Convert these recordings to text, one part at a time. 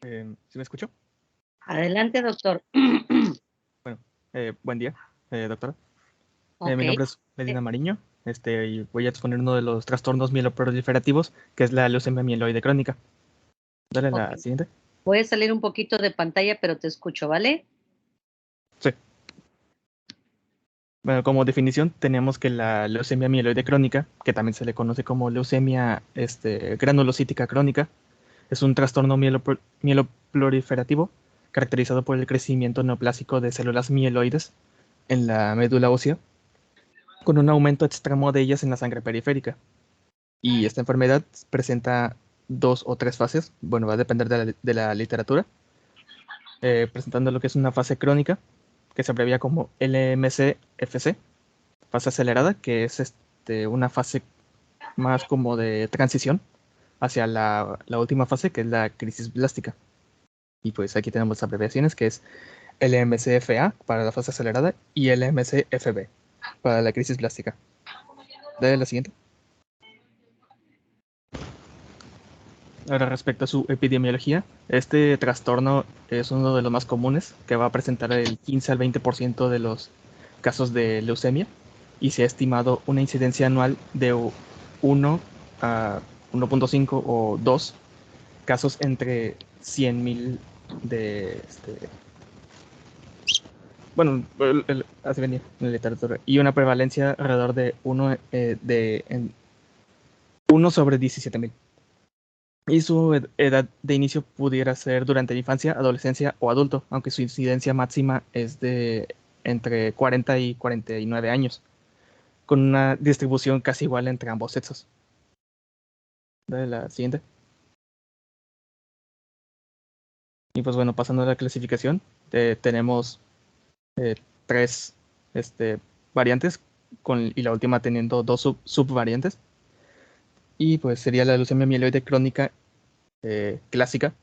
¿Sí me escuchó? Adelante, doctor. Bueno, buen día, doctora. Ok. Mi nombre es Medina Mariño, y voy a exponer uno de los trastornos mieloproliferativos, que es la leucemia mieloide crónica. Dale Ok. la siguiente. Voy a salir un poquito de pantalla, pero te escucho, ¿vale? Sí. Bueno, como definición tenemos que la leucemia mieloide crónica, que también se le conoce como leucemia granulocítica crónica, es un trastorno mieloproliferativo caracterizado por el crecimiento neoplásico de células mieloides en la médula ósea, con un aumento extremo de ellas en la sangre periférica. Y esta enfermedad presenta dos o tres fases, bueno, va a depender de la literatura, presentando lo que es una fase crónica, que se abrevia como LMC-FC, fase acelerada, que es una fase más como de transición hacia la última fase, que es la crisis blástica. Y pues aquí tenemos las abreviaciones, que es LMC-FA para la fase acelerada y LMC-FB para la crisis blástica. Dale la siguiente. Ahora, respecto a su epidemiología, este trastorno es uno de los más comunes, que va a presentar el 15 al 20% de los casos de leucemia, y se ha estimado una incidencia anual de 1 a 1.5 o 2 casos entre 100.000 de así venía en la literatura, y una prevalencia alrededor de 1 sobre 17.000. Y su edad de inicio pudiera ser durante la infancia, adolescencia o adulto, aunque su incidencia máxima es de entre 40 y 49 años, con una distribución casi igual entre ambos sexos. Dale la siguiente. Y pues bueno, pasando a la clasificación, tenemos eh, tres variantes, y la última teniendo dos subvariantes. Y pues sería la leucemia mieloide crónica clásica,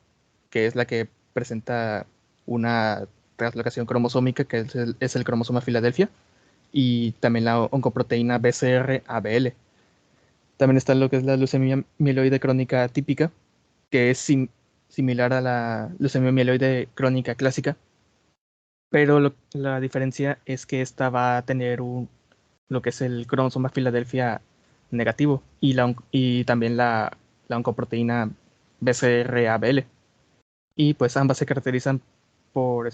que es la que presenta una translocación cromosómica, que es el cromosoma Filadelfia, y también la oncoproteína BCR-ABL. También está lo que es la leucemia mieloide crónica típica, que es similar a la leucemia mieloide crónica clásica, pero la diferencia es que esta va a tener lo que es el cromosoma Filadelfia negativo, y también la oncoproteína BCR-ABL. Y pues ambas se caracterizan por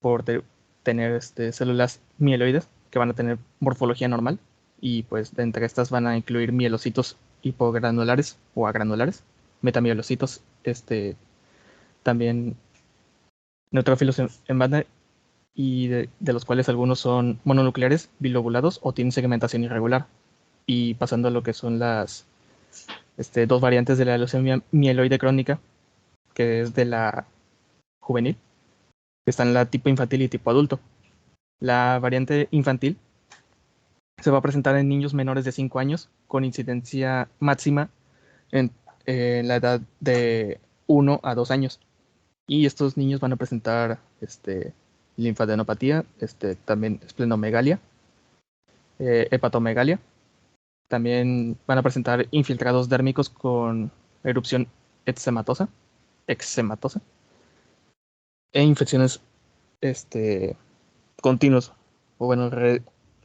por tener células mieloides que van a tener morfología normal, y pues de entre estas van a incluir mielocitos hipogranulares o agranulares, metamielocitos, también neutrófilos en banda, y de los cuales algunos son mononucleares, bilobulados o tienen segmentación irregular. Y pasando a lo que son las dos variantes de la leucemia mieloide crónica, que es de la juvenil, que están la tipo infantil y tipo adulto. La variante infantil se va a presentar en niños menores de 5 años con incidencia máxima en, en la edad de 1 a 2 años. Y estos niños van a presentar linfadenopatía, también esplenomegalia, hepatomegalia. También van a presentar infiltrados dérmicos con erupción eczematosa, e infecciones continuas, o bueno, ¿cómo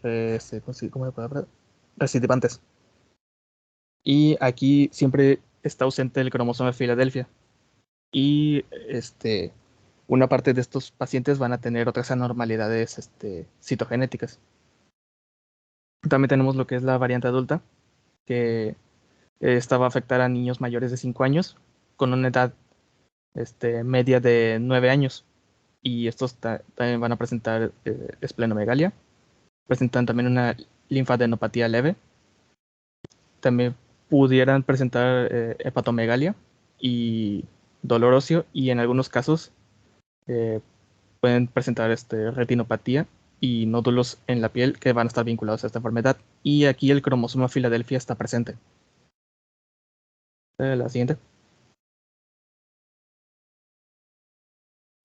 es la palabra? Recidivantes. Y aquí siempre está ausente el cromosoma de Filadelfia. Y una parte de estos pacientes van a tener otras anormalidades citogenéticas. También tenemos lo que es la variante adulta, que esta va a afectar a niños mayores de 5 años con una edad media de 9 años. Y estos también van a presentar esplenomegalia. Presentan también una linfadenopatía leve. También pudieran presentar hepatomegalia y dolor óseo, y en algunos casos eh, pueden presentar retinopatía y nódulos en la piel que van a estar vinculados a esta enfermedad. Y aquí el cromosoma Filadelfia está presente. La siguiente.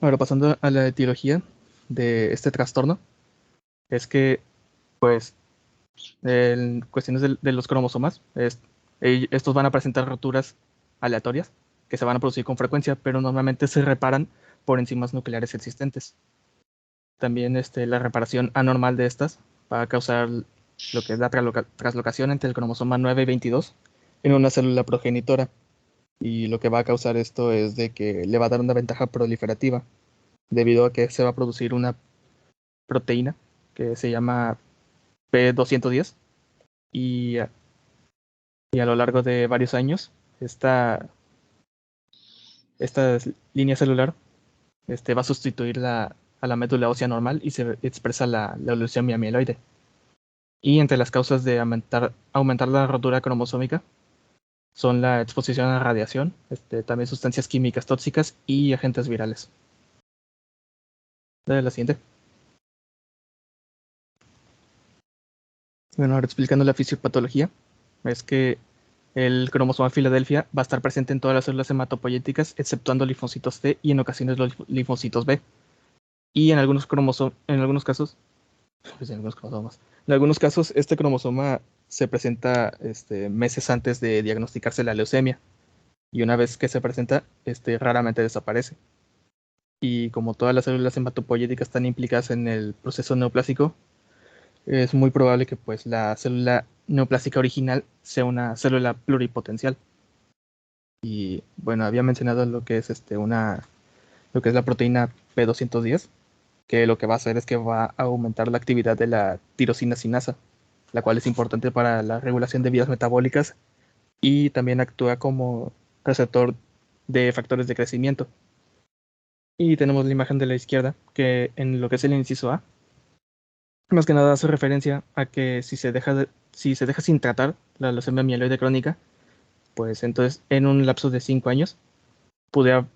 Ahora, pasando a la etiología de este trastorno, es que, pues, en cuestiones de los cromosomas, estos van a presentar roturas aleatorias, que se van a producir con frecuencia, pero normalmente se reparan por enzimas nucleares existentes. También la reparación anormal de estas va a causar lo que es la traslocación entre el cromosoma 9 y 22 en una célula progenitora. Y lo que va a causar esto es de que le va a dar una ventaja proliferativa, debido a que se va a producir una proteína que se llama P210 y, y a lo largo de varios años esta línea celular va a sustituir a la médula ósea normal y se expresa la leucemia amiloide. Y entre las causas de aumentar la rotura cromosómica son la exposición a radiación, también sustancias químicas tóxicas y agentes virales. Dale la siguiente. Bueno, ahora explicando la fisiopatología, es que el cromosoma Filadelfia va a estar presente en todas las células hematopoyéticas, exceptuando linfocitos T y en ocasiones los linfocitos B. Y en algunos casos, pues en algunos casos, este cromosoma se presenta meses antes de diagnosticarse la leucemia. Y una vez que se presenta, raramente desaparece. Y como todas las células hematopoyéticas están implicadas en el proceso neoplásico, es muy probable que pues la célula neoplásica original sea una célula pluripotencial. Y bueno, había mencionado lo que es lo que es la proteína P210, que lo que va a hacer es que va a aumentar la actividad de la tirosina sinasa, la cual es importante para la regulación de vías metabólicas y también actúa como receptor de factores de crecimiento. Y tenemos la imagen de la izquierda, que en lo que es el inciso A, más que nada hace referencia a que si se deja sin tratar la leucemia mieloide crónica, pues entonces en un lapso de 5 años pudiera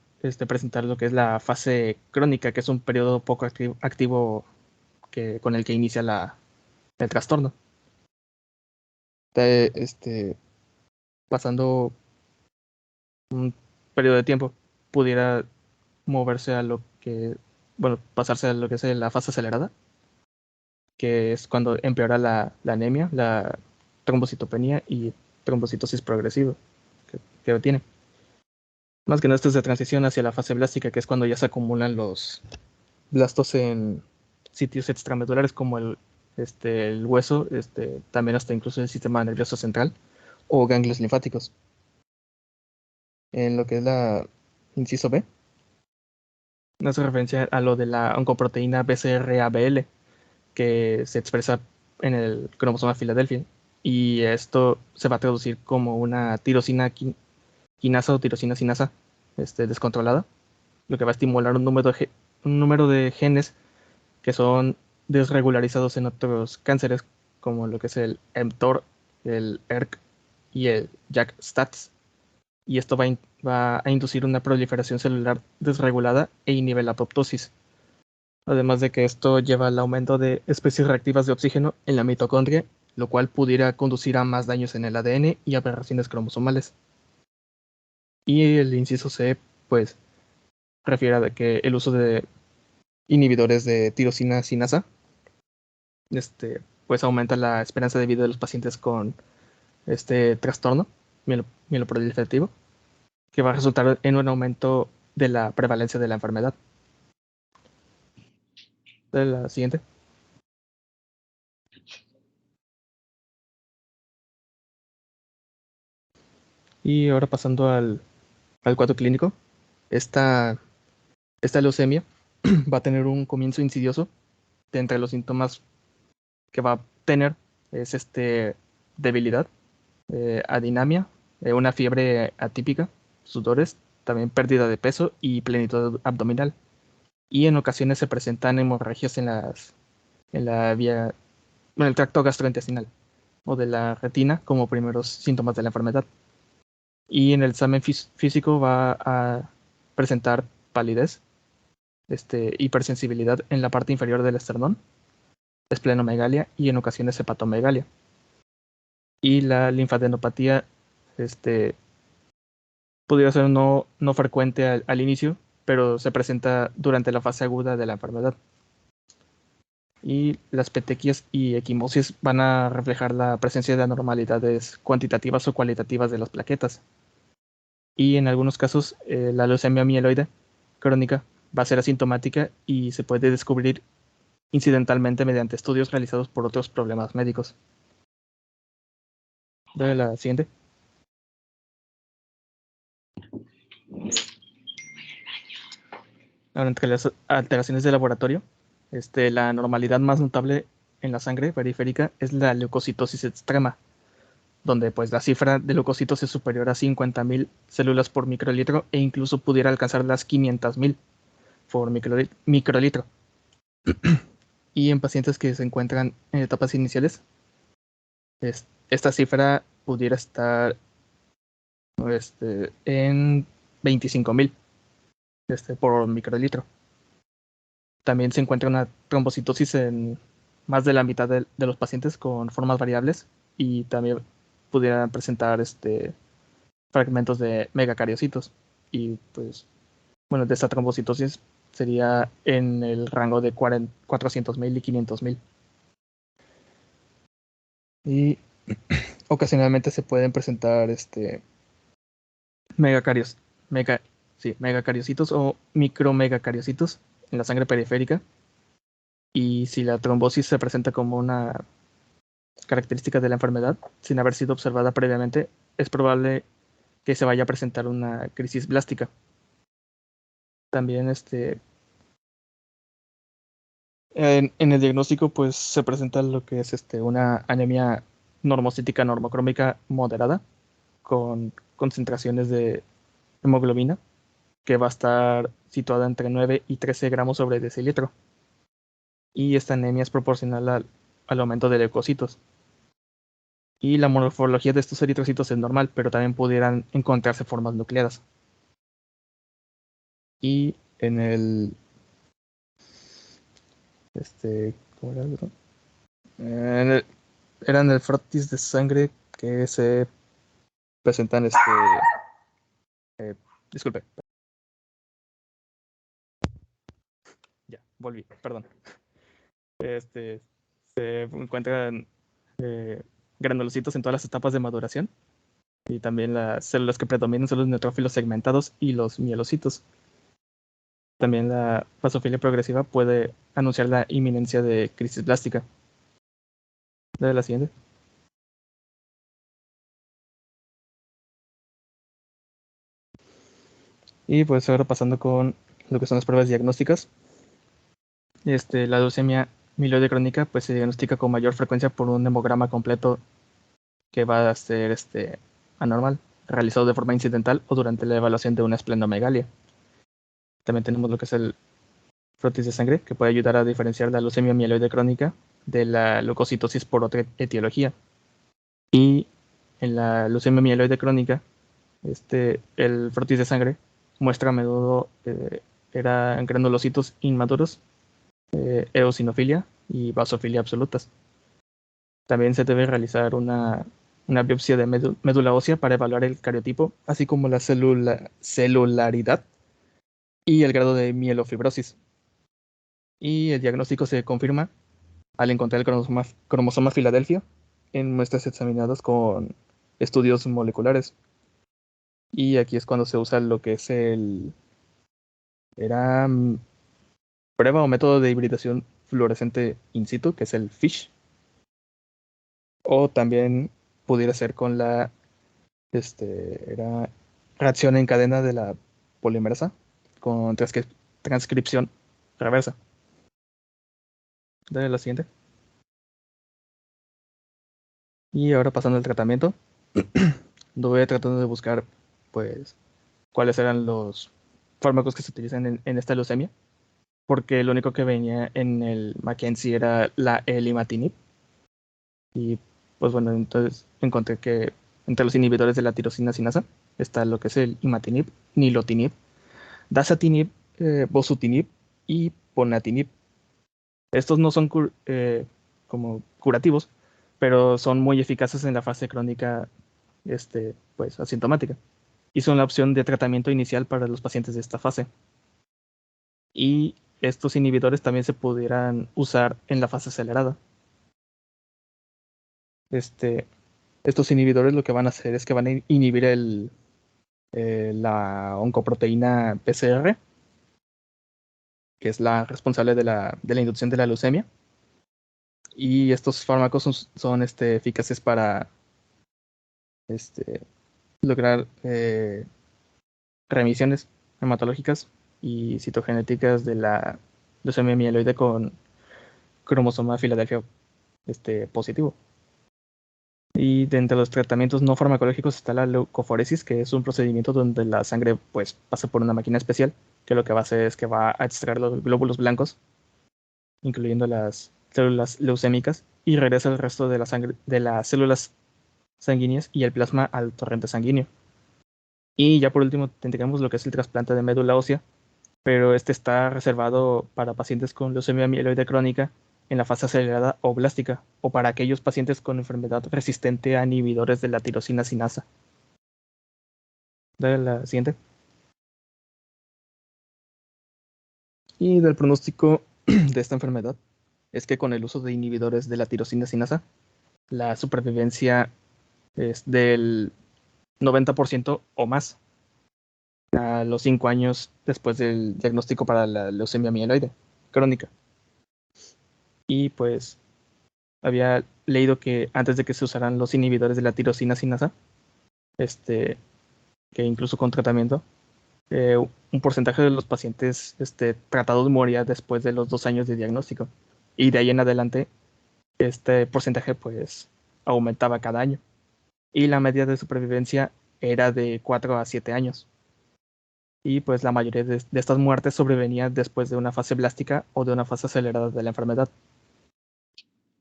presentar lo que es la fase crónica, que es un periodo poco activo con el que inicia el trastorno. Pasando un periodo de tiempo, pudiera moverse a pasarse a lo que es la fase acelerada, que es cuando empeora la anemia, la trombocitopenia y trombocitosis progresiva que tiene. Más que nada, esto es de transición hacia la fase blástica, que es cuando ya se acumulan los blastos en sitios extramedulares como el hueso, también hasta incluso el sistema nervioso central o ganglios linfáticos. En lo que es la inciso B, hace referencia a lo de la oncoproteína BCR-ABL, que se expresa en el cromosoma Filadelfia. Y esto se va a traducir como una tirosina quinasa o tirosina sinasa descontrolada, lo que va a estimular un número de genes que son desregularizados en otros cánceres, como lo que es el mTOR, el ERK y el JAK-STATs. Y esto va a inducir una proliferación celular desregulada e inhibe la apoptosis. Además de que esto lleva al aumento de especies reactivas de oxígeno en la mitocondria, lo cual pudiera conducir a más daños en el ADN y aberraciones cromosomales. Y el inciso C, pues, refiere a que el uso de inhibidores de tirosina sinasa, pues aumenta la esperanza de vida de los pacientes con este trastorno mieloproliferativo, que va a resultar en un aumento de la prevalencia de la enfermedad. De la siguiente. Y ahora pasando al cuadro clínico, esta leucemia va a tener un comienzo insidioso. De entre los síntomas que va a tener es debilidad, adinamia, una fiebre atípica, sudores, también pérdida de peso y plenitud abdominal. Y en ocasiones se presentan hemorragias en la vía, en el tracto gastrointestinal o de la retina como primeros síntomas de la enfermedad. Y en el examen físico va a presentar palidez, hipersensibilidad en la parte inferior del esternón, esplenomegalia y en ocasiones hepatomegalia. Y la linfadenopatía pudiera ser no frecuente al inicio, pero se presenta durante la fase aguda de la enfermedad. Y las petequias y equimosis van a reflejar la presencia de anormalidades cuantitativas o cualitativas de las plaquetas. Y en algunos casos, la leucemia mieloide crónica va a ser asintomática y se puede descubrir incidentalmente mediante estudios realizados por otros problemas médicos. Dale la siguiente. Ahora, entre las alteraciones de laboratorio, la normalidad más notable en la sangre periférica es la leucocitosis extrema, donde pues la cifra de leucocitos es superior a 50.000 células por microlitro e incluso pudiera alcanzar las 500.000 por microlitro. Y en pacientes que se encuentran en etapas iniciales, esta cifra pudiera estar en 25.000 por microlitro. También se encuentra una trombocitosis en más de la mitad de los pacientes con formas variables y también pudieran presentar fragmentos de megacariocitos. Y pues, bueno, de esta trombocitosis sería en el rango de 400.000 y 500.000. Y ocasionalmente se pueden presentar megacarios, mega, sí, megacariocitos o micromegacariocitos en la sangre periférica. Y si la trombosis se presenta como una característica de la enfermedad, sin haber sido observada previamente, es probable que se vaya a presentar una crisis blástica. También en el diagnóstico pues se presenta lo que es una anemia normocítica normocrómica moderada con concentraciones de hemoglobina que va a estar situada entre 9 y 13 gramos sobre decilitro. Y esta anemia es proporcional al aumento de leucocitos. Y la morfología de estos eritrocitos es normal, pero también pudieran encontrarse formas nucleadas. Y en el ¿cómo era el otro? Eran el frotis de sangre que se presentan eh, disculpe, ya, volví, perdón. Se encuentran granulocitos en todas las etapas de maduración y también las células que predominan son los neutrófilos segmentados y los mielocitos. También la basofilia progresiva puede anunciar la inminencia de crisis blástica. De la siguiente. Y pues ahora pasando con lo que son las pruebas diagnósticas. La leucemia mieloide crónica pues se diagnostica con mayor frecuencia por un hemograma completo que va a ser anormal, realizado de forma incidental o durante la evaluación de una esplenomegalia. También tenemos lo que es el frotis de sangre, que puede ayudar a diferenciar la leucemia mieloide crónica de la leucocitosis por otra etiología. Y en la leucemia mieloide crónica, el frotis de sangre muestra a menudo eran granulocitos inmaduros, eosinofilia y basofilia absolutas. También se debe realizar una biopsia de médula ósea para evaluar el cariotipo, así como la celularidad y el grado de mielofibrosis. Y el diagnóstico se confirma al encontrar el cromosoma Filadelfia en muestras examinadas con estudios moleculares. Y aquí es cuando se usa lo que es era prueba o método de hibridación fluorescente in situ, que es el FISH. O también pudiera ser con era reacción en cadena de la polimerasa con transcripción reversa. Dale la siguiente. Y ahora pasando al tratamiento, voy tratando de buscar, pues, cuáles eran los fármacos que se utilizan en esta leucemia, porque lo único que venía en el Mackenzie era la elimatinib. Y, pues bueno, entonces encontré que entre los inhibidores de la tirosina sinasa está lo que es el imatinib, nilotinib, dasatinib, bosutinib y ponatinib. Estos no son como curativos, pero son muy eficaces en la fase crónica, pues asintomática. Y son la opción de tratamiento inicial para los pacientes de esta fase. Y estos inhibidores también se pudieran usar en la fase acelerada. Estos inhibidores lo que van a hacer es que van a inhibir la oncoproteína PCR, que es la responsable de la inducción de la leucemia. Y estos fármacos son eficaces para lograr remisiones hematológicas y citogenéticas de la leucemia mieloide con cromosoma Filadelfia positivo. Y de entre los tratamientos no farmacológicos está la leucoforesis, que es un procedimiento donde la sangre pues pasa por una máquina especial, que lo que va a hacer es que va a extraer los glóbulos blancos, incluyendo las células leucémicas, y regresa el resto de la sangre, de las células sanguíneas y el plasma al torrente sanguíneo. Y ya por último tendríamos lo que es el trasplante de médula ósea, pero este está reservado para pacientes con leucemia mieloide crónica en la fase acelerada o blástica, o para aquellos pacientes con enfermedad resistente a inhibidores de la tirosina sinasa. Dale la siguiente. Y del pronóstico de esta enfermedad es que con el uso de inhibidores de la tirosina sinasa, la supervivencia es del 90% o más a los 5 años después del diagnóstico para la leucemia mieloide crónica. Y pues había leído que antes de que se usaran los inhibidores de la tirosina sinasa, que incluso con tratamiento, un porcentaje de los pacientes tratados moría después de los 2 años de diagnóstico. Y de ahí en adelante, este porcentaje pues aumentaba cada año. Y la media de supervivencia era de 4 a 7 años. Y pues la mayoría de estas muertes sobrevenía después de una fase blástica o de una fase acelerada de la enfermedad.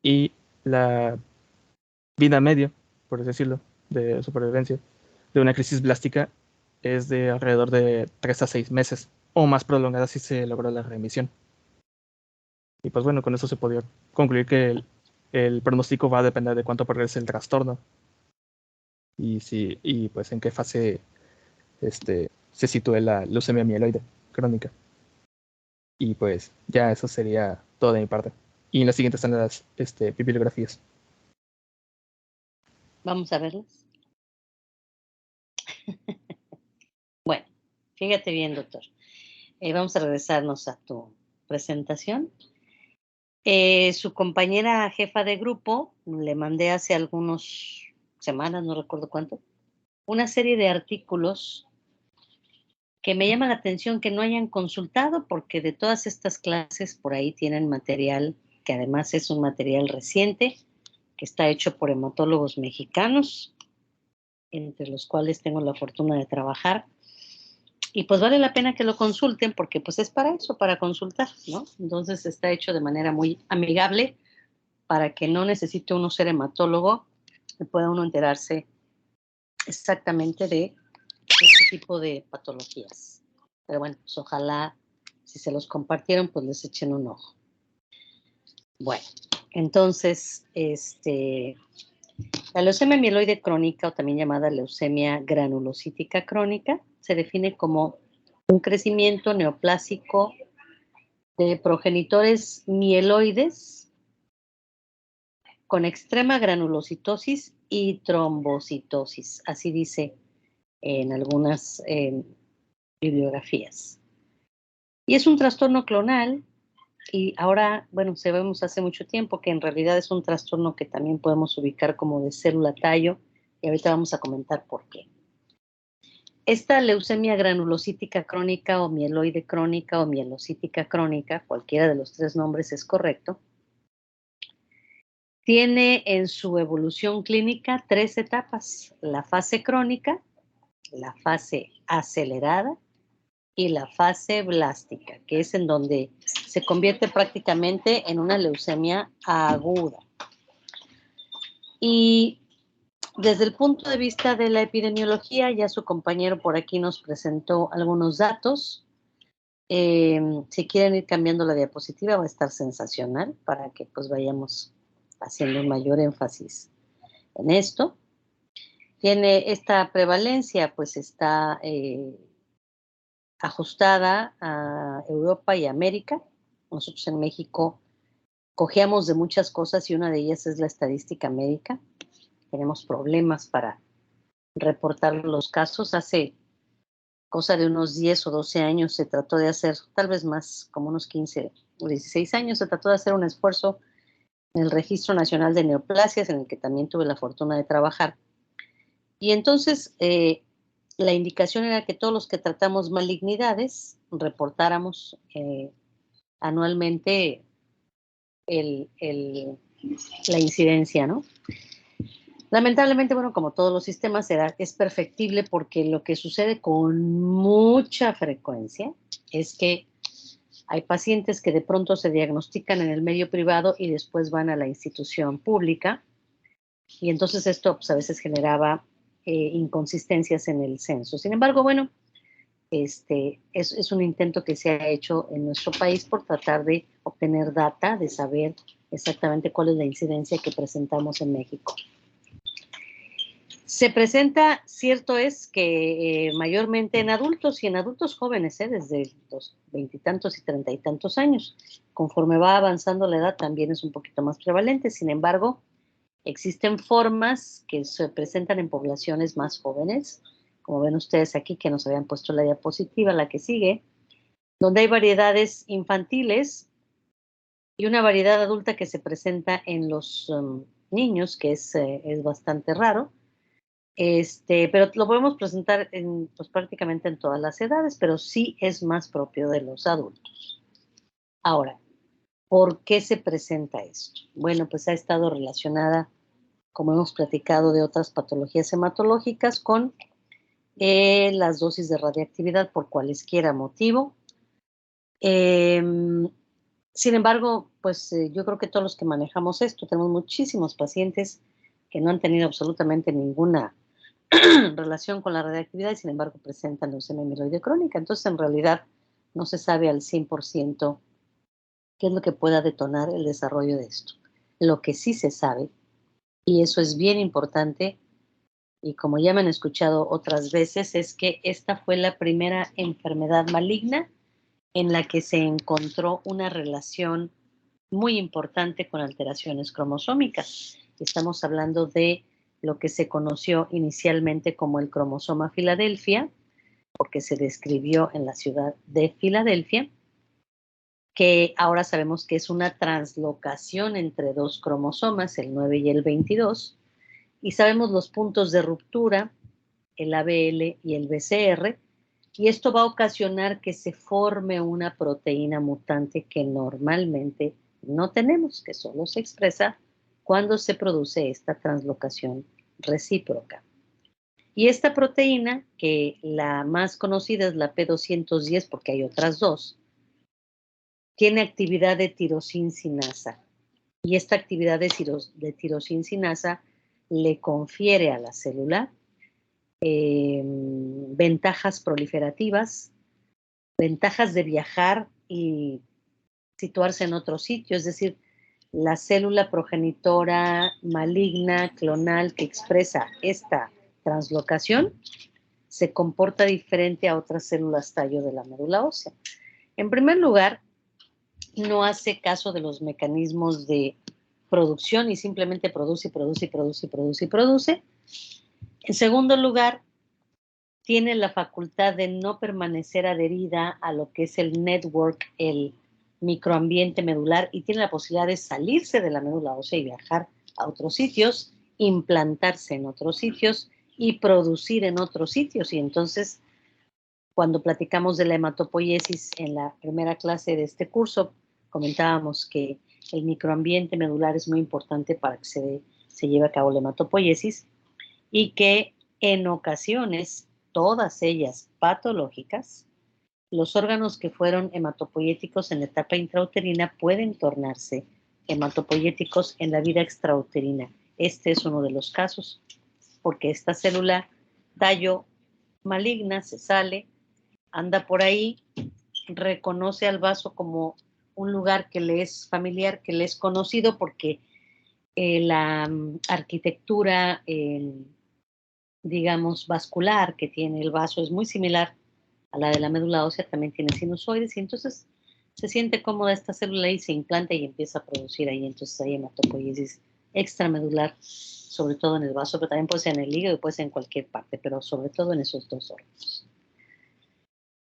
Y la vida media, por así decirlo, de supervivencia de una crisis blástica es de alrededor de 3 a 6 meses, o más prolongada si se logró la remisión. Y pues bueno, con eso se podría concluir que el pronóstico va a depender de cuánto progrese el trastorno y pues en qué fase se sitúe la leucemia mieloide crónica. Y pues ya eso sería todo de mi parte. Y en la siguiente están las bibliografías. Vamos a verlas. Bueno, fíjate bien, doctor. Vamos a regresarnos a tu presentación. Su compañera jefa de grupo, le mandé hace algunas semanas, no recuerdo cuánto, una serie de artículos que me llama la atención que no hayan consultado, porque de todas estas clases por ahí tienen material que además es un material reciente, que está hecho por hematólogos mexicanos, entre los cuales tengo la fortuna de trabajar. Y pues vale la pena que lo consulten porque pues es para eso, para consultar, ¿no? Entonces está hecho de manera muy amigable para que no necesite uno ser hematólogo y pueda uno enterarse exactamente de este tipo de patologías. Pero bueno, pues ojalá si se los compartieron, pues les echen un ojo. Bueno, entonces, la leucemia mieloide crónica, o también llamada leucemia granulocítica crónica, se define como un crecimiento neoplásico de progenitores mieloides con extrema granulocitosis y trombocitosis, así dice en algunas bibliografías. Y es un trastorno clonal y ahora, bueno, sabemos hace mucho tiempo que en realidad es un trastorno que también podemos ubicar como de célula tallo y ahorita vamos a comentar por qué. Esta leucemia granulocítica crónica o mieloide crónica o mielocítica crónica, cualquiera de los tres nombres es correcto, tiene en su evolución clínica 3 etapas: la fase crónica, la fase acelerada y la fase blástica, que es en donde se convierte prácticamente en una leucemia aguda. Y desde el punto de vista de la epidemiología, ya su compañero por aquí nos presentó algunos datos. Si quieren ir cambiando la diapositiva, va a estar sensacional para que pues vayamos haciendo un mayor énfasis en esto. Tiene esta prevalencia, pues está ajustada a Europa y América. Nosotros en México cojeamos de muchas cosas y una de ellas es la estadística médica. Tenemos problemas para reportar los casos. Hace cosa de unos 10 o 12 años se trató de hacer, tal vez más, como unos 15 o 16 años, se trató de hacer un esfuerzo en el Registro Nacional de Neoplasias, en el que también tuve la fortuna de trabajar. Y entonces la indicación era que todos los que tratamos malignidades reportáramos anualmente la incidencia, ¿no? Lamentablemente, bueno, como todos los sistemas, es perfectible porque lo que sucede con mucha frecuencia es que hay pacientes que de pronto se diagnostican en el medio privado y después van a la institución pública, y entonces esto pues, a veces generaba inconsistencias en el censo. Sin embargo, bueno, es un intento que se ha hecho en nuestro país por tratar de obtener data, de saber exactamente cuál es la incidencia que presentamos en México. Se presenta, cierto es que mayormente en adultos y en adultos jóvenes, desde los 20 y tantos y 30 y tantos años. Conforme va avanzando la edad también es un poquito más prevalente. Sin embargo, existen formas que se presentan en poblaciones más jóvenes, como ven ustedes aquí que nos habían puesto la diapositiva, la que sigue, donde hay variedades infantiles y una variedad adulta que se presenta en los niños, que es bastante raro. Pero lo podemos presentar pues, prácticamente en todas las edades, pero sí es más propio de los adultos. Ahora, ¿por qué se presenta esto? Bueno, pues ha estado relacionada, como hemos platicado, de otras patologías hematológicas con las dosis de radiactividad por cualesquiera motivo. Sin embargo, pues yo creo que todos los que manejamos esto, tenemos muchísimos pacientes que no han tenido absolutamente ninguna relación con la radiactividad y sin embargo presentan leucemia amiloide crónica. Entonces, en realidad, no se sabe al 100% qué es lo que pueda detonar el desarrollo de esto. Lo que sí se sabe, y eso es bien importante, y como ya me han escuchado otras veces, es que esta fue la primera enfermedad maligna en la que se encontró una relación muy importante con alteraciones cromosómicas. Estamos hablando de lo que se conoció inicialmente como el cromosoma Filadelfia, porque se describió en la ciudad de Filadelfia, que ahora sabemos que es una translocación entre dos cromosomas, el 9 y el 22, y sabemos los puntos de ruptura, el ABL y el BCR, y esto va a ocasionar que se forme una proteína mutante que normalmente no tenemos, que solo se expresa cuando se produce esta translocación recíproca. Y esta proteína, que la más conocida es la P210, porque hay otras dos, tiene actividad de tirosincinasa. Y esta actividad de tirosincinasa le confiere a la célula ventajas proliferativas, ventajas de viajar y situarse en otro sitio, es decir, la célula progenitora maligna clonal que expresa esta translocación se comporta diferente a otras células tallo de la médula ósea. En primer lugar, no hace caso de los mecanismos de producción y simplemente produce, produce, produce, produce, produce. En segundo lugar, tiene la facultad de no permanecer adherida a lo que es el network, el microambiente medular, y tiene la posibilidad de salirse de la médula ósea y viajar a otros sitios, implantarse en otros sitios y producir en otros sitios. Y entonces, cuando platicamos de la hematopoiesis en la primera clase de este curso, comentábamos que el microambiente medular es muy importante para que se lleve a cabo la hematopoiesis y que en ocasiones, todas ellas patológicas, los órganos que fueron hematopoyéticos en la etapa intrauterina pueden tornarse hematopoyéticos en la vida extrauterina. Este es uno de los casos, porque esta célula tallo maligna se sale, anda por ahí, reconoce al vaso como un lugar que le es familiar, que le es conocido, porque la arquitectura digamos, vascular que tiene el vaso es muy similar a la de la médula ósea, también tiene sinusoides, y entonces se siente cómoda esta célula y se implanta y empieza a producir ahí. Entonces hay hematopoiesis extramedular, sobre todo en el vaso, pero también puede ser en el hígado y puede ser en cualquier parte, pero sobre todo en esos dos órganos.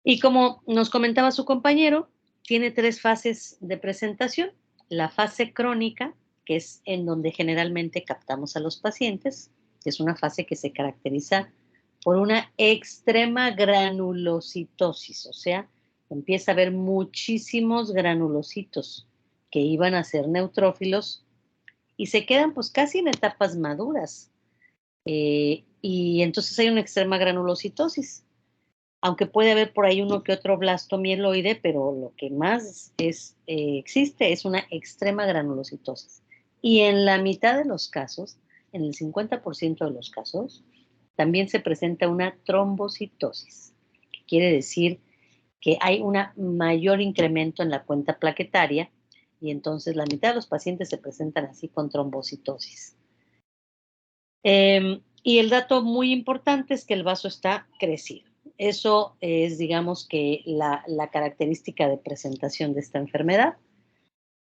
Y como nos comentaba su compañero, tiene 3 fases de presentación. La fase crónica, que es en donde generalmente captamos a los pacientes, que es una fase que se caracteriza por una extrema granulocitosis, o sea, empieza a haber muchísimos granulocitos que iban a ser neutrófilos y se quedan pues casi en etapas maduras. Y entonces hay una extrema granulocitosis, aunque puede haber por ahí uno que otro blasto mieloide, pero lo que más existe es una extrema granulocitosis. Y en la mitad de los casos, en el 50% de los casos, también se presenta una trombocitosis, que quiere decir que hay un mayor incremento en la cuenta plaquetaria y entonces la mitad de los pacientes se presentan así con trombocitosis. Y el dato muy importante es que el vaso está crecido. Eso es, digamos, que la característica de presentación de esta enfermedad.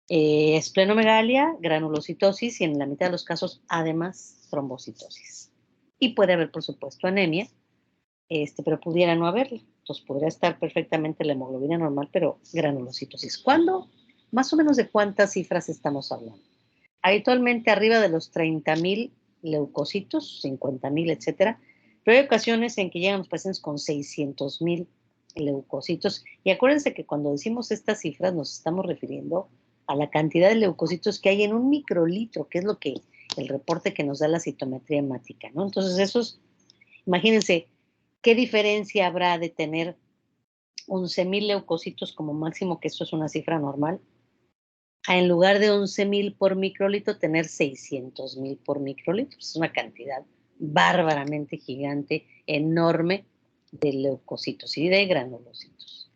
Esplenomegalia, granulocitosis y en la mitad de los casos, además, trombocitosis. Y puede haber, por supuesto, anemia, pero pudiera no haberla. Entonces, podría estar perfectamente la hemoglobina normal, pero granulocitosis. ¿Cuándo? Más o menos de cuántas cifras estamos hablando. Habitualmente arriba de los 30,000 leucocitos, 50,000, etcétera, pero hay ocasiones en que llegan los pacientes con 600,000 leucocitos. Y acuérdense que cuando decimos estas cifras nos estamos refiriendo a la cantidad de leucocitos que hay en un microlitro, que es lo que el reporte que nos da la citometría hemática, ¿no? Entonces, esos, imagínense, ¿qué diferencia habrá de tener 11,000 leucocitos como máximo, que eso es una cifra normal, a en lugar de 11,000 por microlitro, tener 600,000 por microlitro? Es una cantidad bárbaramente gigante, enorme de leucocitos y de granulocitos.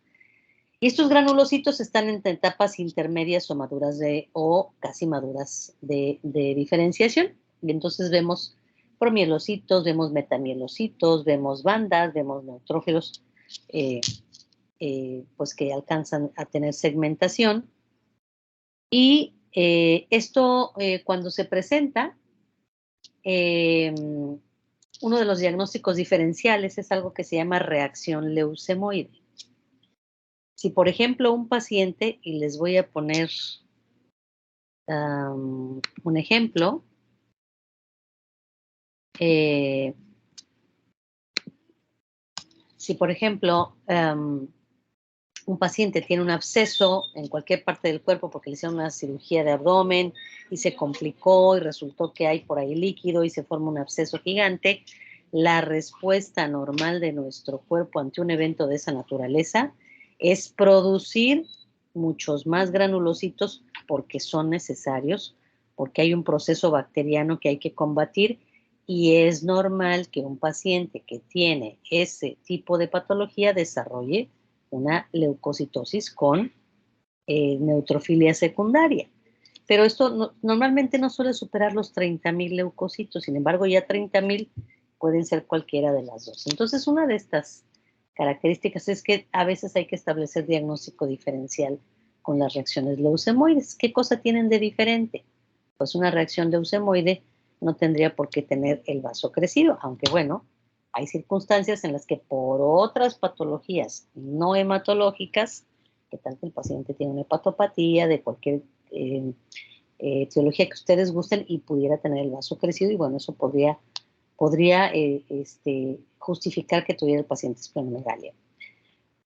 Y estos granulocitos están en etapas intermedias o maduras o casi maduras de diferenciación. Y entonces vemos promielocitos, vemos metamielocitos, vemos bandas, vemos neutrófilos, pues que alcanzan a tener segmentación. Y esto, cuando se presenta, uno de los diagnósticos diferenciales es algo que se llama reacción leucemoide. Si, por ejemplo, un paciente, y les voy a poner un ejemplo, si, por ejemplo, un paciente tiene un absceso en cualquier parte del cuerpo porque le hicieron una cirugía de abdomen y se complicó y resultó que hay por ahí líquido y se forma un absceso gigante, la respuesta normal de nuestro cuerpo ante un evento de esa naturaleza es producir muchos más granulocitos porque son necesarios, porque hay un proceso bacteriano que hay que combatir y es normal que un paciente que tiene ese tipo de patología desarrolle una leucocitosis con neutrofilia secundaria. Pero esto normalmente no suele superar los 30,000 leucocitos, sin embargo ya 30,000 pueden ser cualquiera de las dos. Entonces, una de estas características es que a veces hay que establecer diagnóstico diferencial con las reacciones leucemoides. ¿Qué cosa tienen de diferente? Pues una reacción leucemoide no tendría por qué tener el vaso crecido, aunque bueno, hay circunstancias en las que por otras patologías no hematológicas, que tal que el paciente tiene una hepatopatía de cualquier etiología que ustedes gusten y pudiera tener el vaso crecido, y bueno, eso podría justificar que tuviera el paciente esplenomegalia.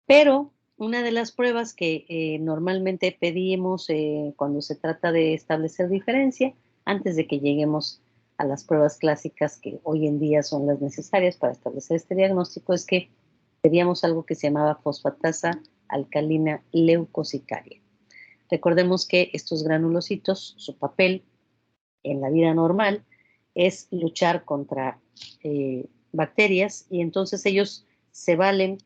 Pero una de las pruebas que normalmente pedimos cuando se trata de establecer diferencia, antes de que lleguemos a las pruebas clásicas que hoy en día son las necesarias para establecer este diagnóstico, es que pedíamos algo que se llamaba fosfatasa alcalina leucocicaria. Recordemos que estos granulocitos, su papel en la vida normal es luchar contra bacterias, y entonces ellos se valen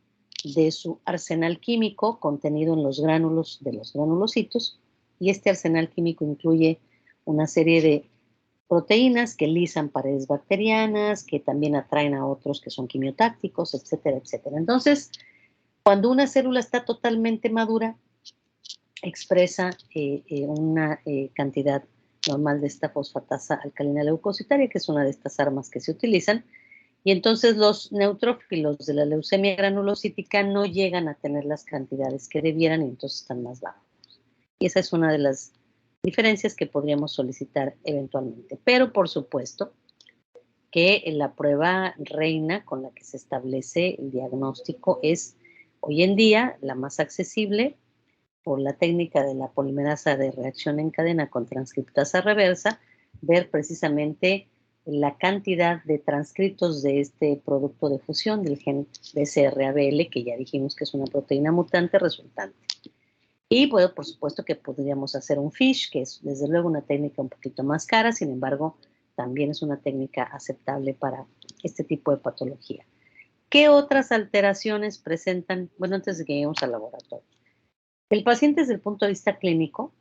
de su arsenal químico contenido en los gránulos de los granulocitos, y este arsenal químico incluye una serie de proteínas que lisan paredes bacterianas, que también atraen a otros que son quimiotácticos, etcétera, etcétera. Entonces, cuando una célula está totalmente madura, expresa una cantidad normal de esta fosfatasa alcalina leucocitaria, que es una de estas armas que se utilizan, Y entonces los neutrófilos de la leucemia granulocítica no llegan a tener las cantidades que debieran y entonces están más bajos. Y esa es una de las diferencias que podríamos solicitar eventualmente. Pero por supuesto que la prueba reina con la que se establece el diagnóstico es hoy en día la más accesible por la técnica de la polimerasa de reacción en cadena con transcriptasa reversa, ver precisamente la cantidad de transcritos de este producto de fusión del gen BCR-ABL, que ya dijimos que es una proteína mutante resultante. Y bueno, por supuesto que podríamos hacer un FISH, que es desde luego una técnica un poquito más cara, sin embargo, también es una técnica aceptable para este tipo de patología. ¿Qué otras alteraciones presentan? Bueno, antes de que lleguemos al laboratorio. El paciente desde el punto de vista clínico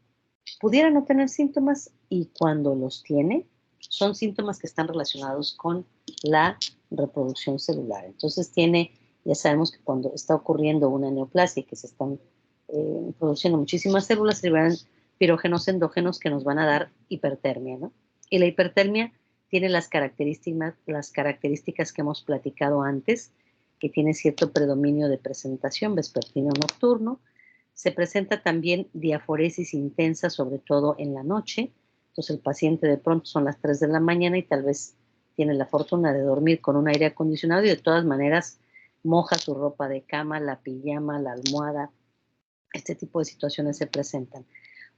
pudiera no tener síntomas y cuando los tiene, son síntomas que están relacionados con la reproducción celular. Entonces ya sabemos que cuando está ocurriendo una neoplasia y que se están produciendo muchísimas células, se liberan pirógenos endógenos que nos van a dar hipertermia, ¿no? Y la hipertermia tiene las características que hemos platicado antes, que tiene cierto predominio de presentación vespertino nocturno. Se presenta también diaforesis intensa, sobre todo en la noche. Entonces el paciente de pronto son las 3 de la mañana y tal vez tiene la fortuna de dormir con un aire acondicionado y de todas maneras moja su ropa de cama, la pijama, la almohada. Este tipo de situaciones se presentan.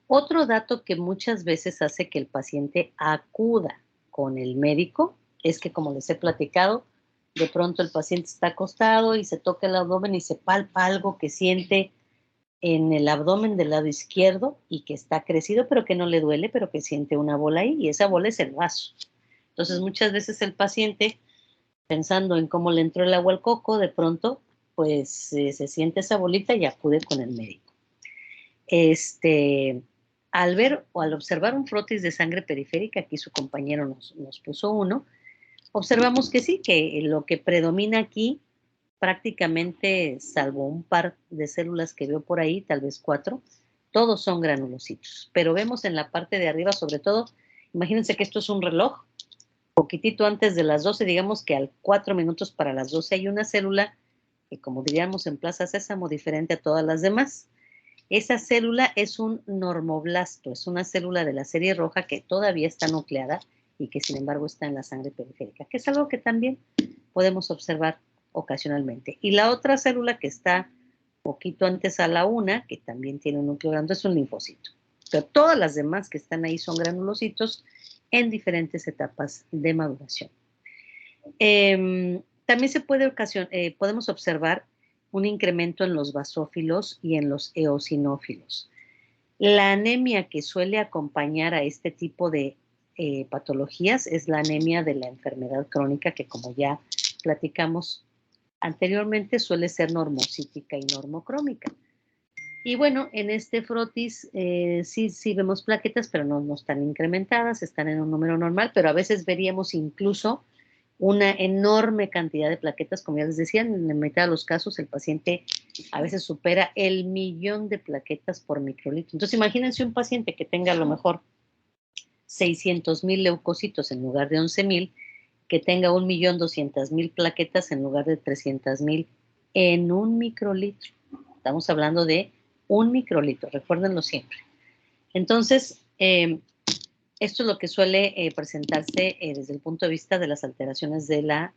Otro dato que muchas veces hace que el paciente acuda con el médico es que, como les he platicado, de pronto el paciente está acostado y se toca el abdomen y se palpa algo que siente en el abdomen del lado izquierdo y que está crecido, pero que no le duele, pero que siente una bola ahí y esa bola es el vaso. Entonces, muchas veces el paciente, pensando en cómo le entró el agua al coco, de pronto, pues se siente esa bolita y acude con el médico. Al ver o al observar un frotis de sangre periférica, aquí su compañero nos puso uno, observamos que sí, que lo que predomina aquí prácticamente, salvo un par de células que veo por ahí, tal vez 4, todos son granulocitos. Pero vemos en la parte de arriba, sobre todo, imagínense que esto es un reloj, poquitito antes de las 12, digamos que al 4 minutos para las 12 hay una célula que, como diríamos en Plaza Sésamo, diferente a todas las demás. Esa célula es un normoblasto, es una célula de la serie roja que todavía está nucleada y que sin embargo está en la sangre periférica, que es algo que también podemos observar ocasionalmente. Y la otra célula que está poquito antes a la una, que también tiene un núcleo grande, es un linfocito. Pero todas las demás que están ahí son granulocitos en diferentes etapas de maduración. También podemos observar un incremento en los basófilos y en los eosinófilos. La anemia que suele acompañar a este tipo de patologías es la anemia de la enfermedad crónica, que como ya platicamos anteriormente suele ser normocítica y normocrómica. Y bueno, en este frotis sí vemos plaquetas, pero no están incrementadas, están en un número normal, pero a veces veríamos incluso una enorme cantidad de plaquetas, como ya les decía, en la mitad de los casos el paciente a veces supera el 1.000.000 de plaquetas por microlitro. Entonces imagínense un paciente que tenga a lo mejor 600,000 leucocitos en lugar de 11,000, que tenga 1.200.000 plaquetas en lugar de 300,000 en un microlitro. Estamos hablando de un microlitro, recuérdenlo siempre. Entonces, esto es lo que suele presentarse desde el punto de vista de las alteraciones de la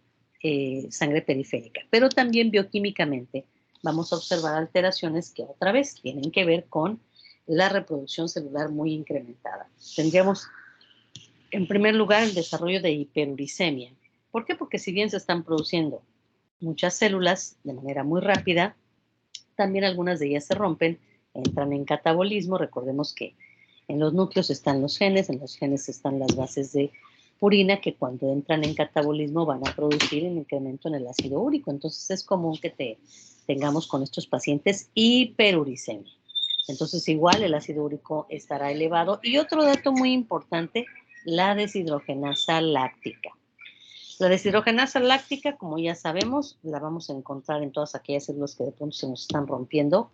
sangre periférica. Pero también bioquímicamente vamos a observar alteraciones que otra vez tienen que ver con la reproducción celular muy incrementada. Tendríamos, en primer lugar, el desarrollo de hiperuricemia. ¿Por qué? Porque si bien se están produciendo muchas células de manera muy rápida, también algunas de ellas se rompen, entran en catabolismo. Recordemos que en los núcleos están los genes, en los genes están las bases de purina que cuando entran en catabolismo van a producir un incremento en el ácido úrico. Entonces es común que tengamos con estos pacientes hiperuricemia. Entonces igual el ácido úrico estará elevado. Y otro dato muy importante, la deshidrogenasa láctica. La deshidrogenasa láctica, como ya sabemos, la vamos a encontrar en todas aquellas células que de pronto se nos están rompiendo.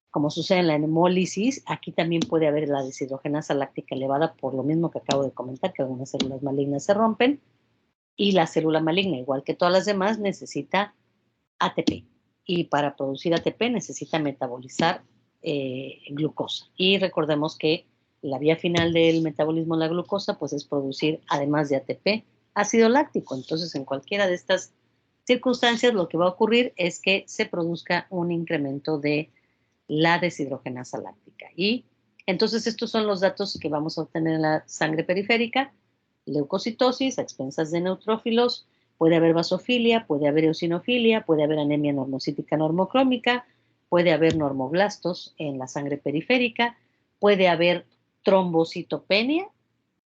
Como sucede en la hemólisis, aquí también puede haber la deshidrogenasa láctica elevada por lo mismo que acabo de comentar, que algunas células malignas se rompen. Y la célula maligna, igual que todas las demás, necesita ATP. Y para producir ATP necesita metabolizar glucosa. Y recordemos que la vía final del metabolismo de la glucosa pues es producir, además de ATP, ácido láctico. Entonces, en cualquiera de estas circunstancias, lo que va a ocurrir es que se produzca un incremento de la deshidrogenasa láctica. Y entonces estos son los datos que vamos a obtener en la sangre periférica: leucocitosis a expensas de neutrófilos, puede haber basofilia, puede haber eosinofilia, puede haber anemia normocítica normocrómica, puede haber normoblastos en la sangre periférica, puede haber trombocitopenia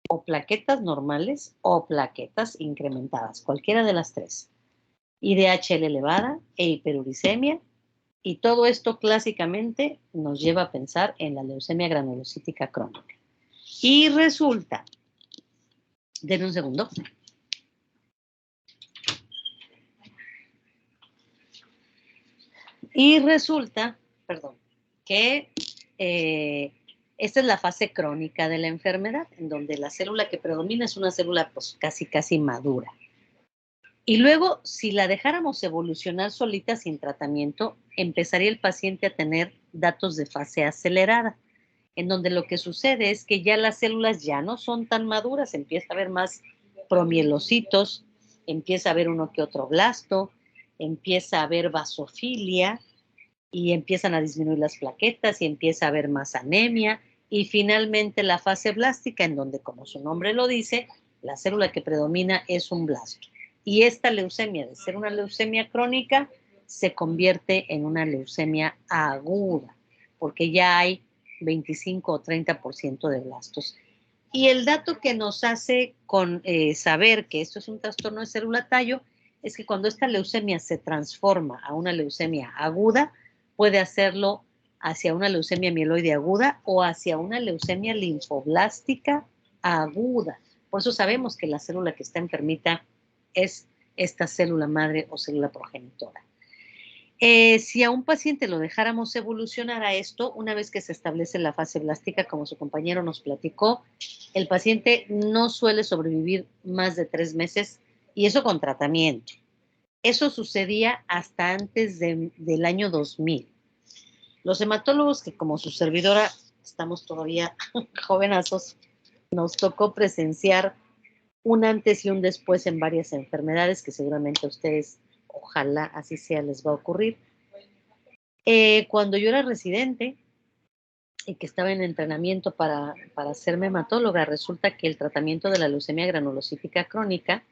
o plaquetas normales o plaquetas incrementadas, cualquiera de las tres. IDHL elevada e hiperuricemia. Y todo esto clásicamente nos lleva a pensar en la leucemia granulocítica crónica. Y resulta, denme un segundo. Y resulta, perdón, que esta es la fase crónica de la enfermedad, en donde la célula que predomina es una célula pues casi madura. Y luego, si la dejáramos evolucionar solita sin tratamiento, empezaría el paciente a tener datos de fase acelerada, en donde lo que sucede es que ya las células ya no son tan maduras, empieza a haber más promielocitos, empieza a haber uno que otro blasto, empieza a haber basofilia y empiezan a disminuir las plaquetas y empieza a haber más anemia, y finalmente la fase blástica, en donde, como su nombre lo dice, la célula que predomina es un blasto. Y esta leucemia, de ser una leucemia crónica, se convierte en una leucemia aguda, porque ya hay 25 o 30% de blastos. Y el dato que nos hace saber que esto es un trastorno de célula tallo es que cuando esta leucemia se transforma a una leucemia aguda, puede hacerlo hacia una leucemia mieloide aguda o hacia una leucemia linfoblástica aguda. Por eso sabemos que la célula que está enfermita es esta célula madre o célula progenitora. Si a un paciente lo dejáramos evolucionar a esto, una vez que se establece la fase blástica, como su compañero nos platicó, el paciente no suele sobrevivir más de 3 meses, y eso con tratamiento. Eso sucedía hasta antes del año 2000. Los hematólogos, que como su servidora estamos todavía jovenazos, nos tocó presenciar un antes y un después en varias enfermedades que seguramente a ustedes, ojalá así sea, les va a ocurrir. Cuando yo era residente y que estaba en entrenamiento para hacerme hematóloga, resulta que el tratamiento de la leucemia granulocítica crónica,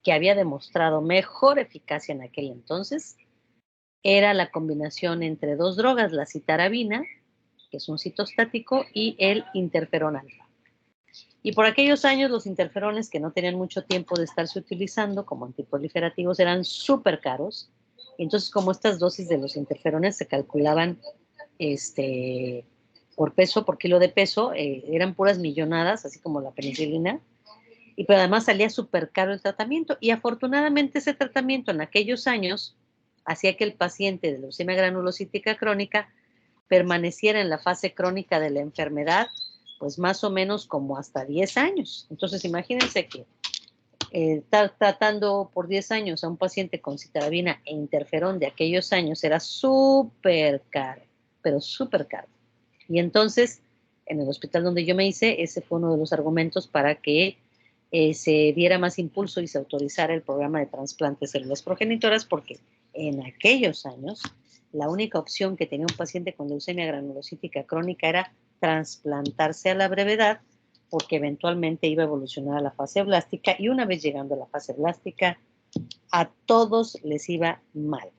que había demostrado mejor eficacia en aquel entonces, era la combinación entre 2 drogas, la citarabina, que es un citostático, y el interferón alfa. Y por aquellos años los interferones, que no tenían mucho tiempo de estarse utilizando como antiproliferativos, eran súper caros. Entonces, como estas dosis de los interferones se calculaban por peso, por kilo de peso, eran puras millonadas, así como la penicilina, pero además salía súper caro el tratamiento. Y afortunadamente ese tratamiento en aquellos años hacía que el paciente de leucemia granulocítica crónica permaneciera en la fase crónica de la enfermedad, pues más o menos como hasta 10 años. Entonces, imagínense que estar tratando por 10 años a un paciente con citarabina e interferón de aquellos años era súper caro, pero súper caro. Y entonces, en el hospital donde yo me hice, ese fue uno de los argumentos para que se diera más impulso y se autorizara el programa de trasplante de células progenitoras, porque en aquellos años la única opción que tenía un paciente con leucemia granulocítica crónica era trasplantarse a la brevedad, porque eventualmente iba a evolucionar a la fase blástica, y una vez llegando a la fase blástica, a todos les iba mal.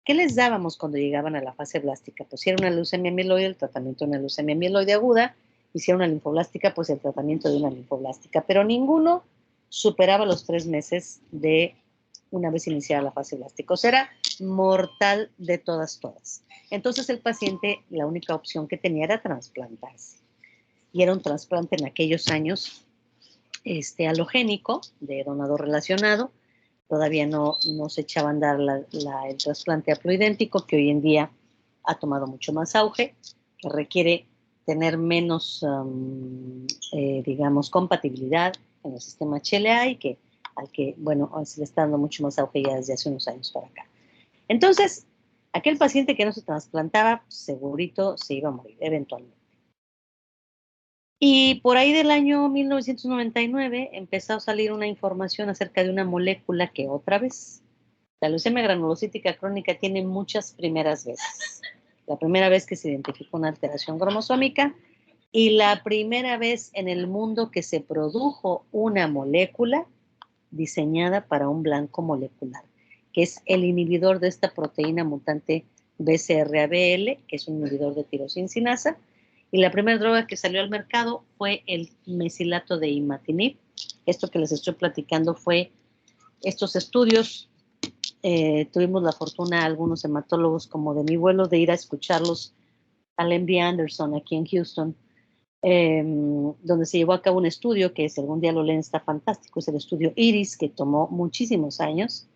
¿Qué les dábamos cuando llegaban a la fase blástica? Pues si era una leucemia mieloide, el tratamiento de una leucemia mieloide aguda, y si era una linfoblástica, pues el tratamiento de una linfoblástica, pero ninguno superaba los 3 meses de una vez iniciada la fase blástica. O sea, era mortal de todas. Entonces el paciente, la única opción que tenía era trasplantarse. Y era un trasplante en aquellos años halogénico, de donador relacionado. Todavía no se echaba a andar el trasplante haploidéntico, que hoy en día ha tomado mucho más auge, que requiere tener menos, digamos, compatibilidad en el sistema HLA, y que al que, bueno, se le está dando mucho más auge ya desde hace unos años para acá. Entonces, aquel paciente que no se trasplantaba, segurito se iba a morir eventualmente. Y por ahí del año 1999 empezó a salir una información acerca de una molécula que otra vez, la leucemia granulocítica crónica tiene muchas primeras veces. La primera vez que se identificó una alteración cromosómica y la primera vez en el mundo que se produjo una molécula diseñada para un blanco molecular, que es el inhibidor de esta proteína mutante BCR-ABL, que es un inhibidor de tirosincinasa. Y la primera droga que salió al mercado fue el mesilato de imatinib. Esto que les estoy platicando fue estos estudios. Tuvimos la fortuna, algunos hematólogos como de mi vuelo, de ir a escucharlos al MD Anderson aquí en Houston, donde se llevó a cabo un estudio que si algún día lo leen está fantástico, es el estudio IRIS, que tomó muchísimos años,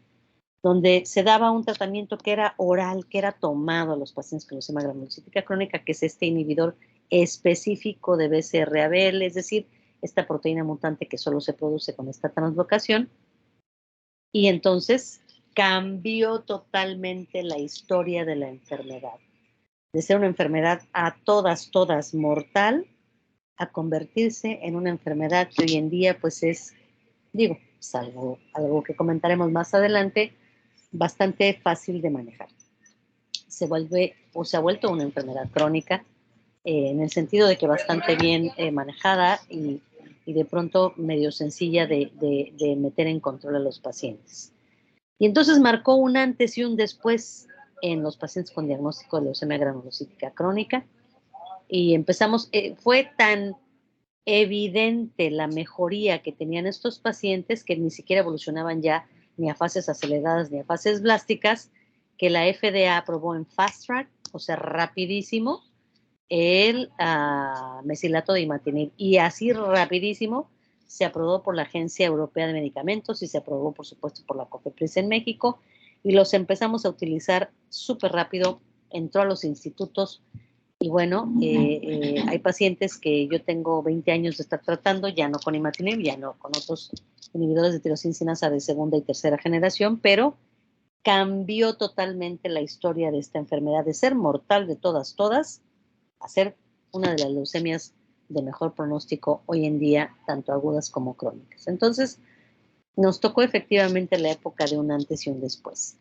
donde se daba un tratamiento que era oral, que era tomado a los pacientes con leucemia granulocítica crónica, que es este inhibidor específico de BCR-ABL, es decir, esta proteína mutante que solo se produce con esta translocación. Y entonces cambió totalmente la historia de la enfermedad. De ser una enfermedad a todas mortal, a convertirse en una enfermedad que hoy en día pues es, digo, salvo algo que comentaremos más adelante, bastante fácil de manejar. Se vuelve o se ha vuelto una enfermedad crónica en el sentido de que bastante bien manejada y de pronto medio sencilla de meter en control a los pacientes. Y entonces marcó un antes y un después en los pacientes con diagnóstico de leucemia granulocítica crónica. Y empezamos, fue tan evidente la mejoría que tenían estos pacientes que ni siquiera evolucionaban ya ni a fases aceleradas ni a fases blásticas, que la FDA aprobó en fast track, o sea, rapidísimo, el mesilato de imatinib. Y así rapidísimo se aprobó por la Agencia Europea de Medicamentos y se aprobó, por supuesto, por la COFEPRIS en México. Y los empezamos a utilizar súper rápido, entró a los institutos. Y bueno, hay pacientes que yo tengo 20 años de estar tratando, ya no con imatinib, ya no con otros inhibidores de tirosincinasa de segunda y tercera generación, pero cambió totalmente la historia de esta enfermedad de ser mortal de todas, a ser una de las leucemias de mejor pronóstico hoy en día, tanto agudas como crónicas. Entonces, nos tocó efectivamente la época de un antes y un después.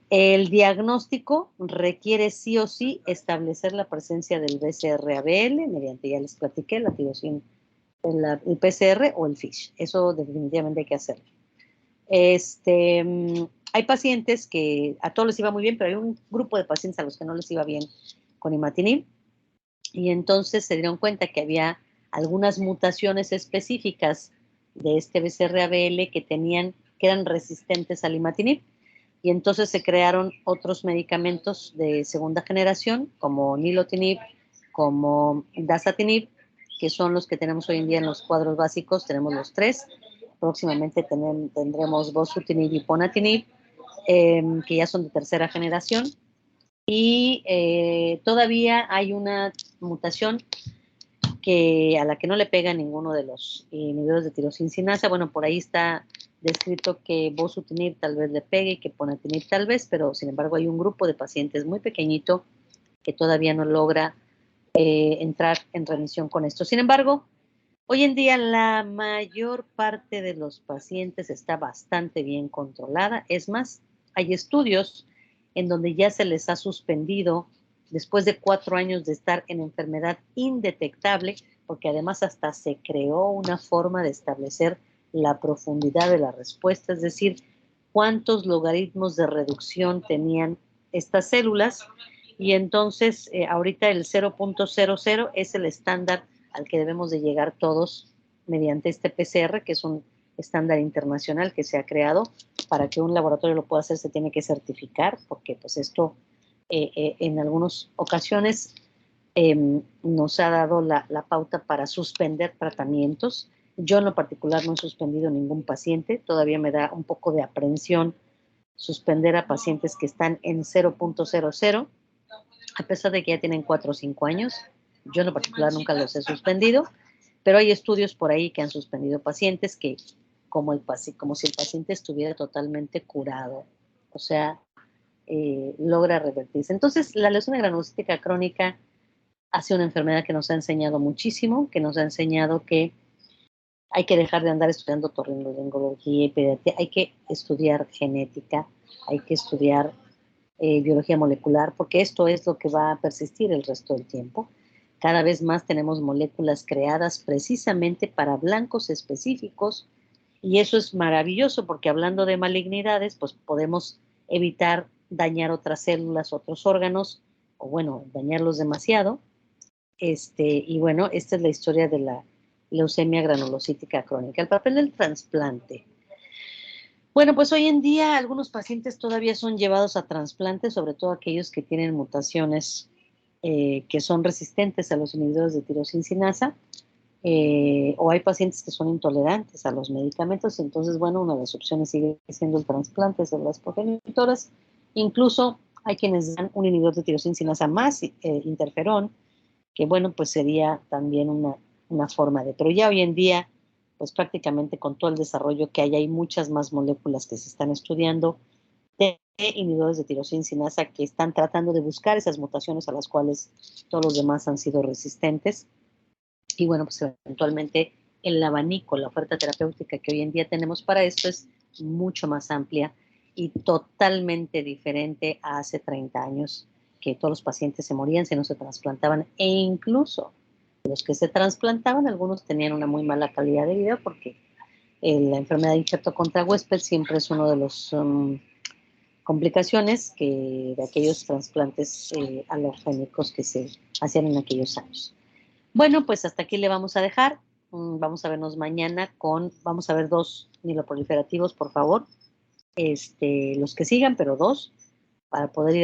El diagnóstico requiere sí o sí establecer la presencia del BCR-ABL mediante, ya les platiqué, la tirosin, el PCR o el FISH. Eso definitivamente hay que hacerlo. Hay pacientes que a todos les iba muy bien, pero hay un grupo de pacientes a los que no les iba bien con imatinib. Y entonces se dieron cuenta que había algunas mutaciones específicas de este BCR-ABL que eran resistentes al imatinib. Y entonces se crearon otros medicamentos de segunda generación, como nilotinib, como dasatinib, que son los que tenemos hoy en día en los cuadros básicos. Tenemos los tres. Próximamente tendremos bosutinib y ponatinib, que ya son de tercera generación. Y todavía hay una mutación a la que no le pega ninguno de los inhibidores de tirosincinasa. Bueno, por ahí está descrito que bosutinib tal vez le pegue y que ponatinib tal vez, pero sin embargo hay un grupo de pacientes muy pequeñito que todavía no logra entrar en remisión con esto. Sin embargo, hoy en día la mayor parte de los pacientes está bastante bien controlada. Es más, hay estudios en donde ya se les ha suspendido después de 4 años de estar en enfermedad indetectable, porque además hasta se creó una forma de establecer la profundidad de la respuesta, es decir, cuántos logaritmos de reducción tenían estas células. Y entonces ahorita el 0.00 es el estándar al que debemos de llegar todos mediante este PCR, que es un estándar internacional que se ha creado. Para que un laboratorio lo pueda hacer se tiene que certificar, porque pues esto en algunas ocasiones nos ha dado la pauta para suspender tratamientos. Yo en lo particular no he suspendido ningún paciente, todavía me da un poco de aprensión suspender a pacientes que están en 0.00, a pesar de que ya tienen 4 o 5 años. Yo en lo particular nunca los he suspendido, pero hay estudios por ahí que han suspendido pacientes que como si el paciente estuviera totalmente curado. O sea, logra revertirse. Entonces, la leucemia granulocítica crónica ha sido una enfermedad que nos ha enseñado muchísimo, que nos ha enseñado que hay que dejar de andar estudiando otorrinolaringología y pediatría, hay que estudiar genética, hay que estudiar biología molecular, porque esto es lo que va a persistir el resto del tiempo. Cada vez más tenemos moléculas creadas precisamente para blancos específicos, y eso es maravilloso porque hablando de malignidades, pues podemos evitar dañar otras células, otros órganos, o bueno, dañarlos demasiado. Y bueno, esta es la historia de la leucemia granulocítica crónica. El papel del trasplante. Bueno, pues hoy en día algunos pacientes todavía son llevados a trasplante, sobre todo aquellos que tienen mutaciones que son resistentes a los inhibidores de tirosina, o hay pacientes que son intolerantes a los medicamentos, entonces, bueno, una de las opciones sigue siendo el trasplante de células progenitoras. Incluso hay quienes dan un inhibidor de tirosina más interferón, que bueno, pues sería también una forma de, pero ya hoy en día, pues prácticamente con todo el desarrollo que hay muchas más moléculas que se están estudiando de inhibidores de tirosina que están tratando de buscar esas mutaciones a las cuales todos los demás han sido resistentes. Y bueno, pues eventualmente el abanico, la oferta terapéutica que hoy en día tenemos para esto es mucho más amplia y totalmente diferente a hace 30 años, que todos los pacientes se morían si no se trasplantaban, e incluso los que se trasplantaban, algunos tenían una muy mala calidad de vida porque la enfermedad de injerto contra huésped siempre es uno de los complicaciones de aquellos trasplantes alogénicos que se hacían en aquellos años. Bueno, pues hasta aquí le vamos a dejar. Vamos a vernos mañana vamos a ver 2 mieloproliferativos, por favor. Los que sigan, pero 2, para poder ir